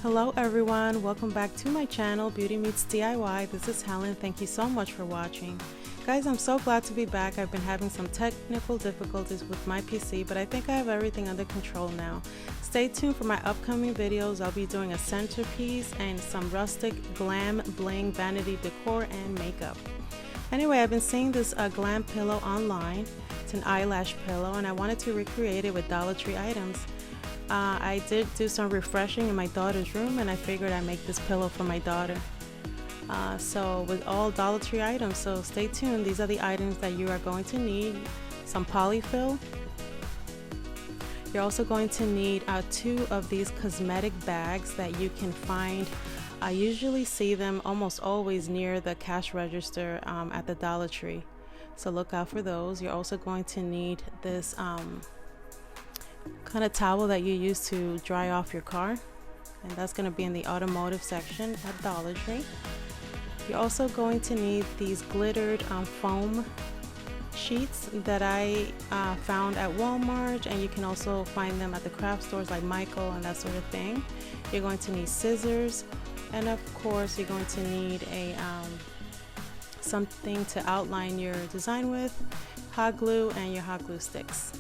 Hello everyone, welcome back to my channel Beauty Meets DIY. This is Helen. Thank you so much for watching. Guys, I'm so glad to be back. I've been having some technical difficulties with my PC, but I think I have everything under control now. Stay tuned for my upcoming videos. I'll be doing a centerpiece and some rustic glam bling vanity decor and makeup. Anyway, I've been seeing this glam pillow online. It's an eyelash pillow and I wanted to recreate it with Dollar Tree items. I did do some refreshing in my daughter's room and I figured I'd make this pillow for my daughter. So with all Dollar Tree items, so stay tuned. These are the items that you are going to need. Some polyfill. You're also going to need 2 of these cosmetic bags that you can find. I usually see them almost always near the cash register at the Dollar Tree. So look out for those. You're also going to need this kind of towel that you use to dry off your car, and that's going to be in the automotive section at Dollar Tree. You're also going to need these glittered foam sheets that I found at Walmart, and you can also find them at the craft stores like Michael and that sort of thing. You're going to need scissors, and of course you're going to need a something to outline your design with, hot glue, and your hot glue sticks.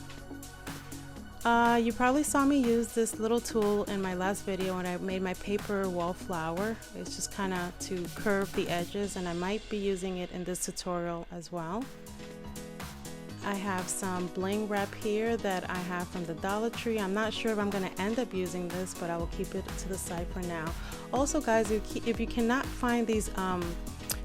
You probably saw me use this little tool in my last video when I made my paper wallflower. It's just kind of to curve the edges, and I might be using it in this tutorial as well. I have some bling wrap here that I have from the Dollar Tree. I'm not sure if I'm going to end up using this, but I will keep it to the side for now. Also guys, if you cannot find these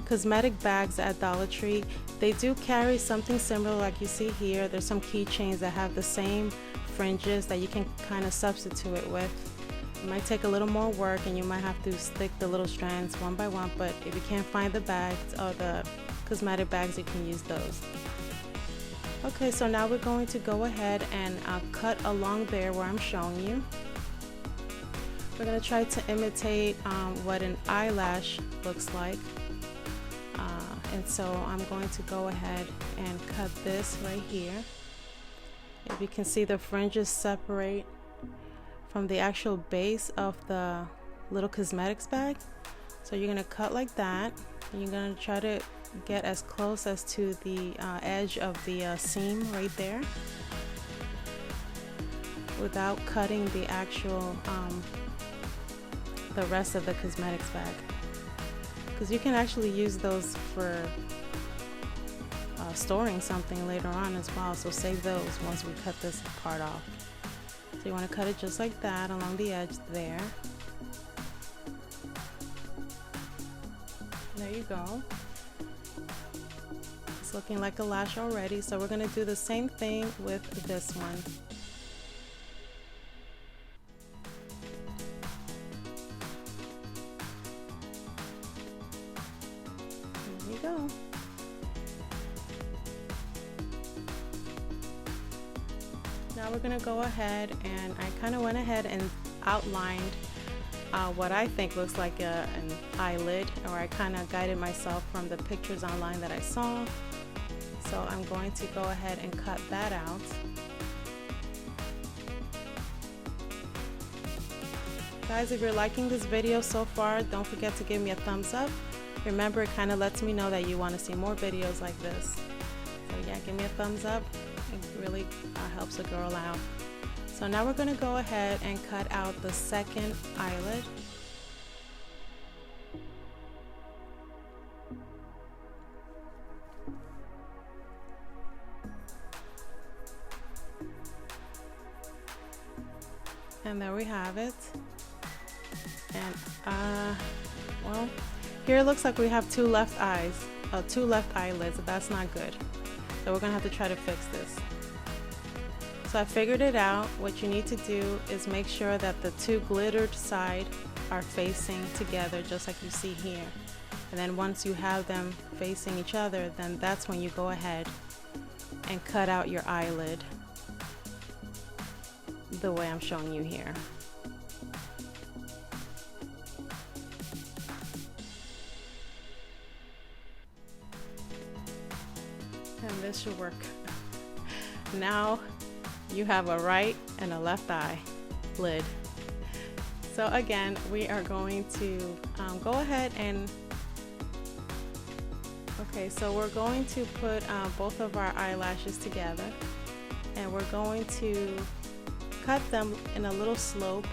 cosmetic bags at Dollar Tree, they do carry something similar like you see here. There's some keychains that have the same fringes that you can kind of substitute it with. It might take a little more work and you might have to stick the little strands one by one, but if you can't find the bags or the cosmetic bags, you can use those. Okay, so now we're going to go ahead and cut along there where I'm showing you. We're going to try to imitate what an eyelash looks like. And so I'm going to go ahead and cut this right here. If you can see, the fringes separate from the actual base of the little cosmetics bag. So you're going to cut like that, and you're going to try to get as close as to the edge of the seam right there without cutting the actual the rest of the cosmetics bag, because you can actually use those for storing something later on as well, so save those once we cut this part off. So you want to cut it just like that along the edge there. There you go. It's looking like a lash already, so we're going to do the same thing with this one. There you go. Now we're going to go ahead, and I kind of went ahead and outlined what I think looks like an eyelid, or I kind of guided myself from the pictures online that I saw. So I'm going to go ahead and cut that out. Guys, if you're liking this video so far, don't forget to give me a thumbs up. Remember, it kind of lets me know that you want to see more videos like this. So yeah, give me a thumbs up. It really helps a girl out. So now we're going to go ahead and cut out the second eyelid. And there we have it. And well, here it looks like we have two left eyelids. That's not good. So we're gonna have to try to fix this. So I figured it out. What you need to do is make sure that the two glittered sides are facing together, just like you see here. And then once you have them facing each other, then that's when you go ahead and cut out your eyelid the way I'm showing you here. And this should work. Now you have a right and a left eye lid. So again, we are going to go ahead and so we're going to put both of our eyelashes together, and we're going to cut them in a little slope,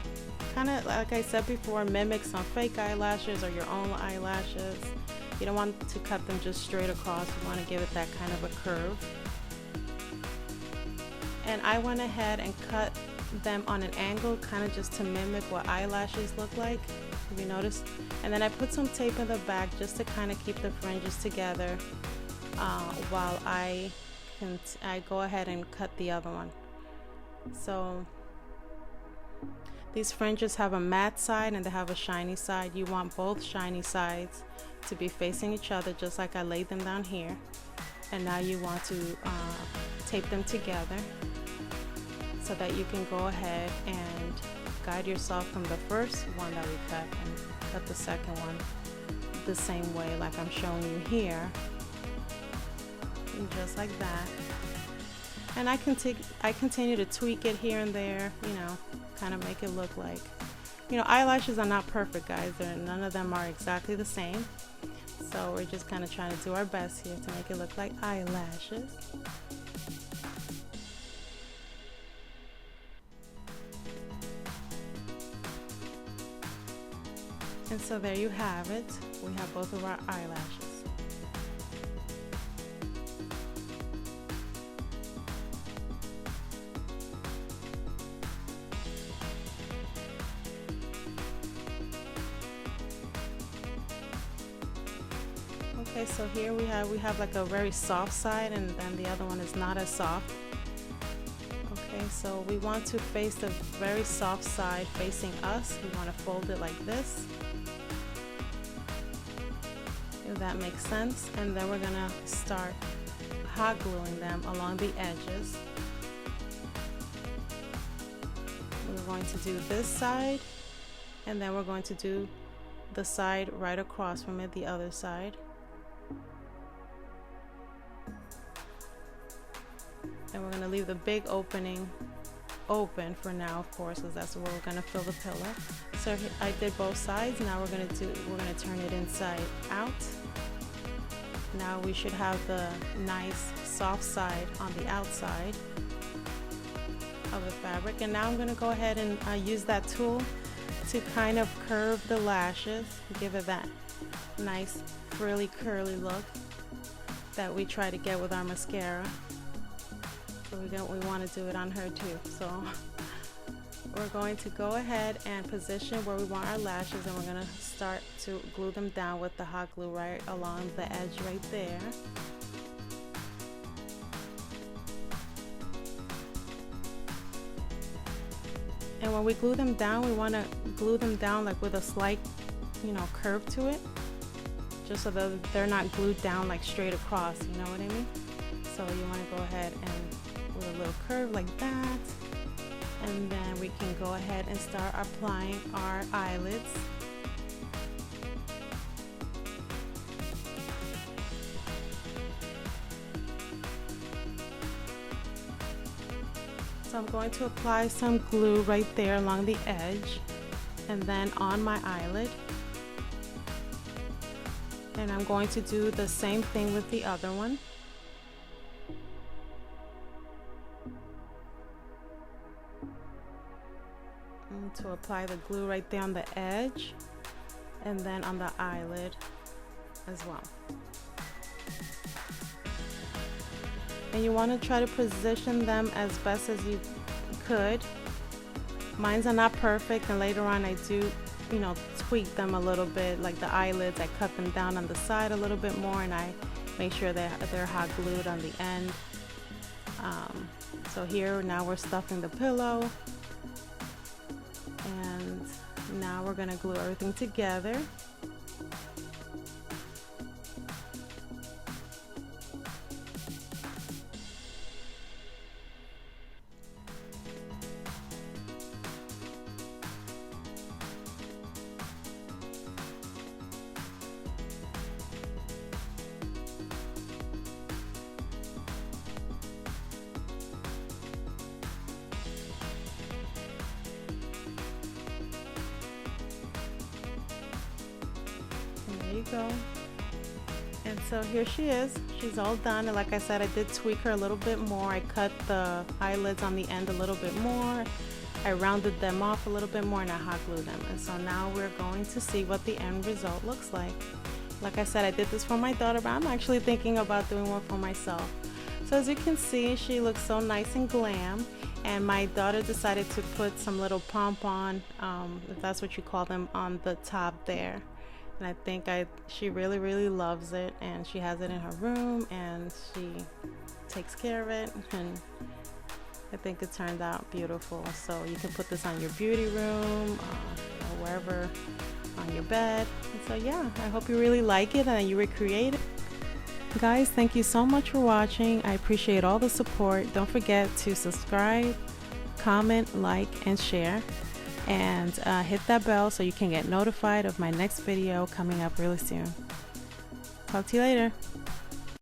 kind of like I said before, mimic some fake eyelashes or your own eyelashes. You don't want to cut them just straight across, you want to give it that kind of a curve. And I went ahead and cut them on an angle, kind of just to mimic what eyelashes look like, if you notice. And then I put some tape in the back just to kind of keep the fringes together while I go ahead and cut the other one. So these fringes have a matte side and they have a shiny side. You want both shiny sides to be facing each other, just like I laid them down here. And now you want to tape them together so that you can go ahead and guide yourself from the first one that we cut and cut the second one the same way like I'm showing you here, and just like that. And I continue to tweak it here and there, you know, kind of make it look like, you know, eyelashes are not perfect, guys. None of them are exactly the same. So we're just kind of trying to do our best here to make it look like eyelashes. And so there you have it. We have both of our eyelashes. Okay, so here we have like a very soft side, and then the other one is not as soft. Okay, so we want to face the very soft side facing us. We want to fold it like this, if that makes sense. And then we're gonna start hot gluing them along the edges. We're going to do this side, and then we're going to do the side right across from it, the other side. And we're going to leave the big opening open for now, of course, because that's where we're going to fill the pillow. So I did both sides. Now we're going to turn it inside out. Now we should have the nice soft side on the outside of the fabric. And now I'm going to go ahead and use that tool to kind of curve the lashes, give it that nice frilly curly look that we try to get with our mascara. So we want to do it on her too. So we're going to go ahead and position where we want our lashes, and we're going to start to glue them down with the hot glue right along the edge right there. And when we glue them down, we want to glue them down like with a slight, you know, curve to it, just so that they're not glued down like straight across, you know what I mean? So you want to go ahead and with a little curve like that, and then we can go ahead and start applying our eyelids. So I'm going to apply some glue right there along the edge, and then on my eyelid. And I'm going to do the same thing with the other one. And to apply the glue right there on the edge, and then on the eyelid as well. And you want to try to position them as best as you could. Mine's are not perfect, and later on I do, you know, tweak them a little bit, like the eyelids. I cut them down on the side a little bit more, and I make sure that they're hot glued on the end. So here now we're stuffing the pillow, and now we're gonna glue everything together. you go. And so here she is. She's all done, and like I said, I did tweak her a little bit more. I cut the eyelids on the end a little bit more. I rounded them off a little bit more, and I hot glued them. And so now we're going to see what the end result looks like. Like I said, I did this for my daughter, but I'm actually thinking about doing one for myself. So as you can see, she looks so nice and glam. And my daughter decided to put some little pom-pom, if that's what you call them, on the top there. And I think she really loves it, and she has it in her room, and she takes care of it, and I think it turned out beautiful. So you can put this on your beauty room or wherever, on your bed. And so yeah, I hope you really like it and you recreate it. Guys, thank you so much for watching. I appreciate all the support. Don't forget to subscribe, comment, like, and share. And hit that bell so you can get notified of my next video coming up really soon. Talk to you later.